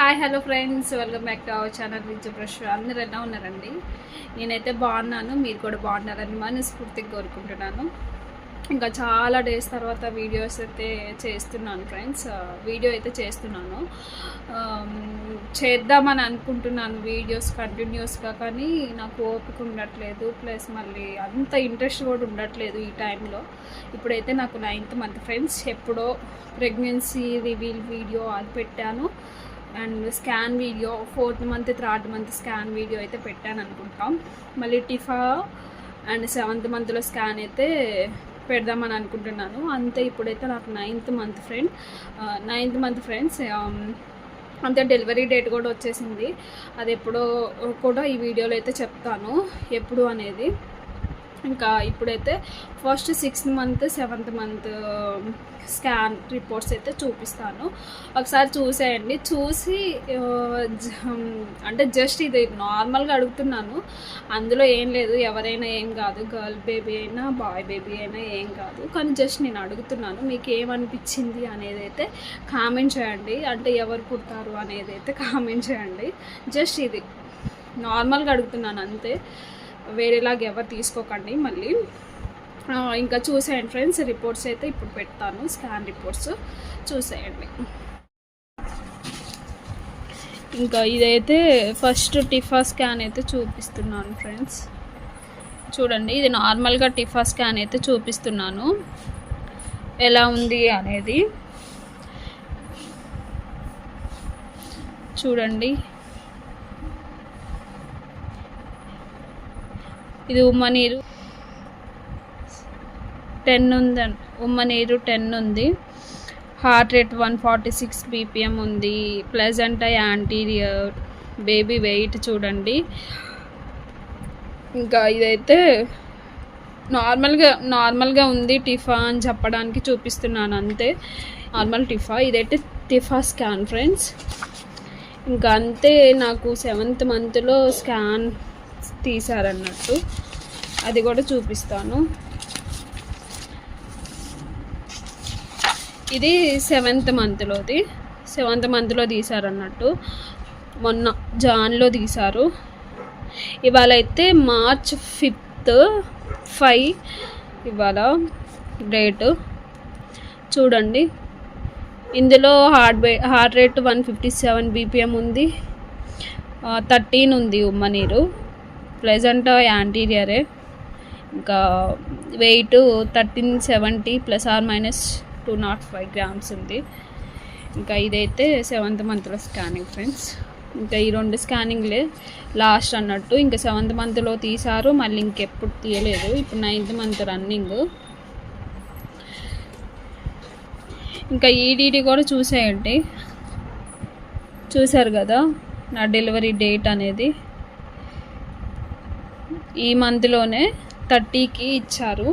Hi hello friends, welcome back to our channel rich brush. అందరూ ఎలా ఉన్నారండి? నేనైతే బాగున్నాను, మీరు కూడా బాగున్నారని మనస్ఫూర్తిగా కోరుకుంటున్నాను. ఇంకా చాలా డేస్ తర్వాత వీడియోస్ అయితే చేస్తున్నాను ఫ్రెండ్స్. వీడియో అయితే చేస్తున్నాను, చేద్దామని అనుకుంటున్నాను వీడియోస్ కంటిన్యూస్గా. కానీ నాకు ఓపిక ఉండట్లేదు, ప్లస్ మళ్ళీ అంత ఇంట్రెస్ట్ కూడా ఉండట్లేదు ఈ టైంలో. ఇప్పుడైతే నాకు 9th మంత్ ఫ్రెండ్స్. ఎప్పుడో ప్రెగ్నెన్సీ రివీల్ వీడియో అది పెట్టాను, and scan video 4th month 3rd month scan video అయితే పెట్టాను అనుకుంటాం. మళ్ళీ టిఫా అండ్ 7th మంత్లో స్కాన్ అయితే పెడదామని అనుకుంటున్నాను. అంతే. ఇప్పుడైతే నాకు 9th మంత్ ఫ్రెండ్స్. అంతే, డెలివరీ డేట్ కూడా వచ్చేసింది. అది ఎప్పుడో కూడా ఈ వీడియోలో అయితే చెప్తాను ఎప్పుడు అనేది. ఇంకా ఇప్పుడైతే first 6th month 7th month scan reports అయితే చూపిస్తాను. ఒకసారి చూసేయండి. చూసి అంటే జస్ట్ ఇది నార్మల్గా అడుగుతున్నాను, అందులో ఏం లేదు, ఎవరైనా ఏం కాదు, గర్ల్ బేబీ అయినా బాయ్ బేబీ అయినా ఏం కాదు. కానీ జస్ట్ నేను అడుగుతున్నాను, మీకు ఏమనిపించింది అనేది అయితే కామెంట్ చేయండి. అంటే ఎవరు పుడతారు అనేది అయితే కామెంట్ చేయండి. జస్ట్ ఇది నార్మల్గా అడుగుతున్నాను అంతే, వేరేలాగా ఎవరు తీసుకోకండి మళ్ళీ. ఇంకా చూసేయండి ఫ్రెండ్స్. రిపోర్ట్స్ అయితే ఇప్పుడు పెడతాను, స్కాన్ రిపోర్ట్స్ చూసేయండి. ఇంకా ఇదైతే ఫస్ట్ టిఫా స్కాన్ అయితే చూపిస్తున్నాను ఫ్రెండ్స్. చూడండి, ఇది నార్మల్గా టిఫా స్కాన్ అయితే చూపిస్తున్నాను ఎలా ఉంది అనేది. చూడండి, ఇది ఉమ్మనీరు 10 ఉందండి. ఉమ్మనీరు 10 ఉంది. హార్ట్ రేట్ 146 BPM ఉంది. Placenta anterior. బేబీ వెయిట్ చూడండి. ఇంకా ఇదైతే నార్మల్గా ఉంది. టిఫా అని చెప్పడానికి చూపిస్తున్నాను అంతే, నార్మల్ టిఫా. ఇదైతే టిఫా స్కాన్ ఫ్రెండ్స్. ఇంకా అంతే. నాకు 7th మంత్లో స్కాన్ తీసారన్నట్టు, అది కూడా చూపిస్తాను. ఇది 7th మంత్లోది. 7th మంత్లో తీసారన్నట్టు, మొన్న జాన్లో తీశారు. ఇవాళ అయితే March 5th 5 ఇవాళ డేట్. చూడండి, ఇందులో హార్ట్ రేట్ 157 BPM ఉంది. 13 ఉంది ఉమ్మనీరు. ప్లెజెంటా యాంటీరియరే. ఇంకా వెయిట్ 1370 ±205 grams ఉంది. ఇంకా ఇదైతే 7th మంత్లో స్కానింగ్ ఫ్రెండ్స్. ఇంకా ఈ 2 స్కానింగ్లే లాస్ట్ అన్నట్టు. ఇంకా 7th మంత్లో తీశారు, మళ్ళీ ఇంకెప్పుడు తీయలేదు. ఇప్పుడు 9th మంత్ రన్నింగ్. ఇంకా ఈడీడీ కూడా చూసేయండి. చూశారు కదా నా డెలివరీ డేట్ అనేది. ఈ మంత్లోనే 30కి ఇచ్చారు.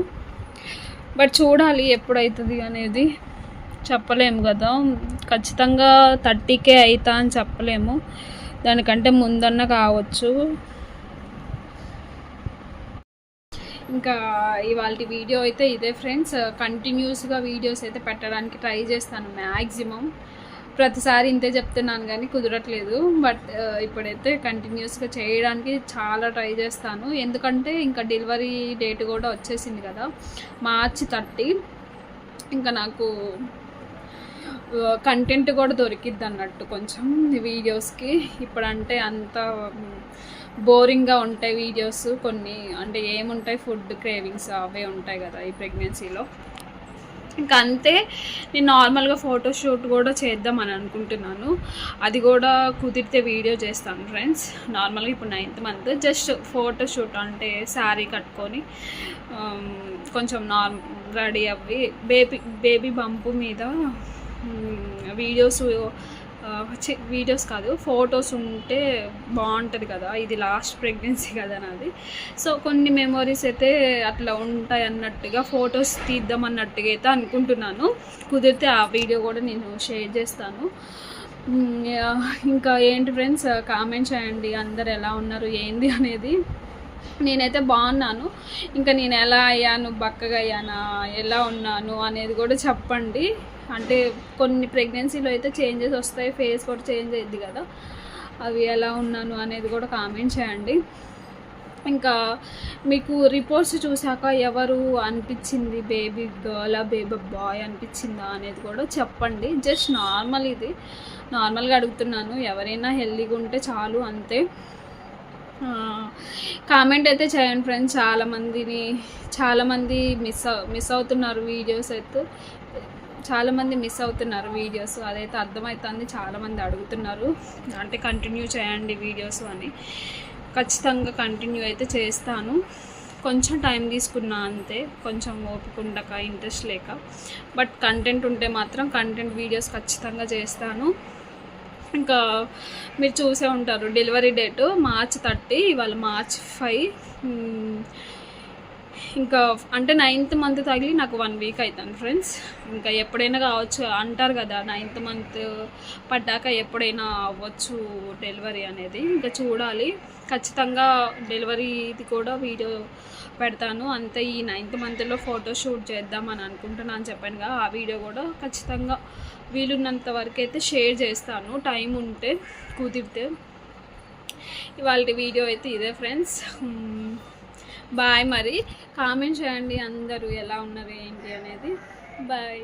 బట్ చూడాలి ఎప్పుడవుతుంది అనేది, చెప్పలేము కదా. ఖచ్చితంగా 30కే అవుతా అని చెప్పలేము, దానికంటే ముందన్న కావచ్చు. ఇంకా ఇవాళ వీడియో అయితే ఇదే ఫ్రెండ్స్. కంటిన్యూస్గా వీడియోస్ అయితే పెట్టడానికి ట్రై చేస్తాను మ్యాక్సిమం. ప్రతిసారి ఇంతే చెప్తున్నాను కానీ కుదరట్లేదు. బట్ ఇప్పుడైతే కంటిన్యూస్గా చేయడానికి చాలా ట్రై చేస్తాను. ఎందుకంటే ఇంకా డెలివరీ డేట్ కూడా వచ్చేసింది కదా, March 30. ఇంకా నాకు కంటెంట్ కూడా దొరికిద్ది అన్నట్టు కొంచెం వీడియోస్కి. ఇప్పుడంటే అంత బోరింగ్గా ఉంటాయి వీడియోస్ కొన్ని. అంటే ఏముంటాయి, ఫుడ్ క్రేవింగ్స్ అవే ఉంటాయి కదా ఈ ప్రెగ్నెన్సీలో. ఇంకా అంతే. నేను నార్మల్గా ఫోటోషూట్ కూడా చేద్దామని అనుకుంటున్నాను. అది కూడా కుదిరితే వీడియో చేస్తాను ఫ్రెండ్స్. నార్మల్గా ఇప్పుడు 9th మంత్ జస్ట్ ఫోటోషూట్, అంటే శారీ కట్టుకొని కొంచెం రెడీ అవ్వి బేబీ బంపు మీద వీడియోస్ కాదు ఫొటోస్ ఉంటే బాగుంటుంది కదా. ఇది లాస్ట్ ప్రెగ్నెన్సీ కదా నాది. సో కొన్ని మెమొరీస్ అయితే అట్లా ఉంటాయి అన్నట్టుగా ఫొటోస్ తీద్దాం అన్నట్టుగా అయితే అనుకుంటున్నాను. కుదిరితే ఆ వీడియో కూడా నేను షేర్ చేస్తాను. ఇంకా ఏంటి ఫ్రెండ్స్, కామెంట్ చేయండి అందరు ఎలా ఉన్నారు ఏంది అనేది. నేనైతే బాగున్నాను. ఇంకా నేను ఎలా అయ్యాను, బక్కగా అయ్యానా, ఎలా ఉన్నాను అనేది కూడా చెప్పండి. అంటే కొన్ని ప్రెగ్నెన్సీలో అయితే చేంజెస్ వస్తాయి, ఫేస్ కూడా చేంజ్ అయ్యిద్ది కదా, అవి ఎలా ఉన్నాను అనేది కూడా కామెంట్ చేయండి. ఇంకా మీకు రిపోర్ట్స్ చూసాక ఎవరు అనిపించింది, బేబీ గర్ల్ బేబీ బాయ్ అనిపించిందా అనేది కూడా చెప్పండి. జస్ట్ నార్మల్, ఇది నార్మల్గా అడుగుతున్నాను. ఎవరైనా హెల్దీగా ఉంటే చాలు, అంతే. కామెంట్ అయితే చేయండి ఫ్రెండ్స్. చాలామంది మిస్ అవుతున్నారు వీడియోస్ అయితే, చాలామంది మిస్ అవుతున్నారు వీడియోస్, అదైతే అర్థమవుతుంది. చాలామంది అడుగుతున్నారు అంటే కంటిన్యూ చేయండి వీడియోస్ అని. ఖచ్చితంగా కంటిన్యూ అయితే చేస్తాను. కొంచెం టైం తీసుకున్నా అంతే, కొంచెం ఓపిక ఉండక, ఇంట్రెస్ట్ లేక. బట్ కంటెంట్ ఉంటే మాత్రం కంటెంట్ వీడియోస్ ఖచ్చితంగా చేస్తాను. ఇంకా మీరు చూసే ఉంటారు, డెలివరీ డేటు March 30, ఇవాళ March 5. ఇంకా అంటే 9th మంత్ తగిలి నాకు 1 వీక్ అవుతాను ఫ్రెండ్స్. ఇంకా ఎప్పుడైనా కావచ్చు అంటారు కదా, 9th మంత్ పడ్డాక ఎప్పుడైనా అవ్వచ్చు డెలివరీ అనేది. ఇంకా చూడాలి. ఖచ్చితంగా డెలివరీది కూడా వీడియో పెడతాను. అంతే ఈ 9th మంత్లో ఫోటోషూట్ చేద్దామని అనుకుంటున్నాను చెప్పానుగా, ఆ వీడియో కూడా ఖచ్చితంగా వీలున్నంత వరకు అయితే షేర్ చేస్తాను, టైం ఉంటే కుదిరితే. ఇవాళ వీడియో అయితే ఇదే ఫ్రెండ్స్. బాయ్. మరి కామెంట్ చేయండి అందరూ ఎలా ఉన్నారు ఏంటి అనేది. బాయ్.